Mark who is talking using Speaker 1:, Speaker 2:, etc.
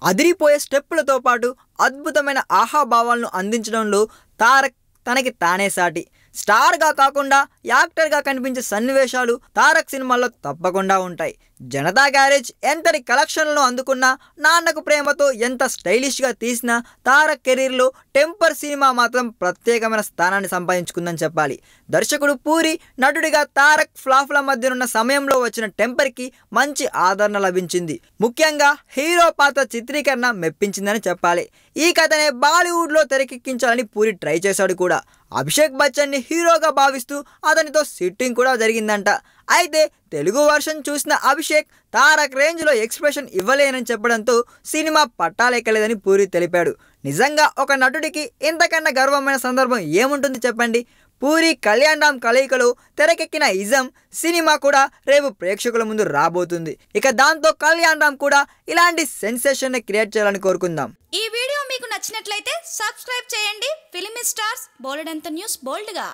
Speaker 1: అదిరిపోయే స్టెప్పులతో పాటు అద్భుతమైన ఆహాభావాలను అందించడంలో తారక్ తనకి తానే సాటి. స్టార్గా కాకుండా యాక్టర్గా కనిపించే సన్నివేశాలు తారక్ సినిమాల్లో తప్పకుండా ఉంటాయి. జనతా గ్యారేజ్ ఎంతటి కలెక్షన్లను అందుకున్నా, నాన్నకు ప్రేమతో ఎంత స్టైలిష్గా తీసినా తారక్ కెరీర్లో టెంపర్ సినిమా మాత్రం ప్రత్యేకమైన స్థానాన్ని సంపాదించుకుందని చెప్పాలి. దర్శకుడు పూరి నటుడిగా తారక్ ఫ్లాఫ్ల మధ్యనున్న సమయంలో వచ్చిన టెంపర్కి మంచి ఆదరణ లభించింది. ముఖ్యంగా హీరో పాత్ర చిత్రీకరణ మెప్పించిందని చెప్పాలి. ఈ కథనే బాలీవుడ్లో తెరకెక్కించాలని పూరి ట్రై చేశాడు కూడా. అభిషేక్ బచ్చన్ని హీరోగా భావిస్తూ అతనితో సిట్టింగ్ కూడా జరిగిందంట. అయితే తెలుగు వర్షన్ చూసిన అభిషేక్ తారక్ రేంజ్లో ఎక్స్ప్రెషన్ ఇవ్వలేనని చెప్పడంతో సినిమా పట్టాలెక్కలేదని పూరి తెలిపాడు. నిజంగా ఒక నటుడికి ఇంతకన్నా గర్వమైన సందర్భం ఏముంటుంది చెప్పండి. పూరి కళ్యాణ్ రామ్ కలయికలో తెరకెక్కిన ఇజం సినిమా కూడా రేపు ప్రేక్షకుల ముందు రాబోతుంది. ఇక దాంతో కళ్యాణ్ రామ్ కూడా ఇలాంటి సెన్సేషన్ క్రియేట్ చేయాలని కోరుకుందాం.
Speaker 2: ఈ వీడియో మీకు నచ్చినట్లయితే సబ్స్క్రైబ్ చేయండి. ఫిలిమి స్టార్స్ బోల్డెంత న్యూస్ బోల్డ్గా.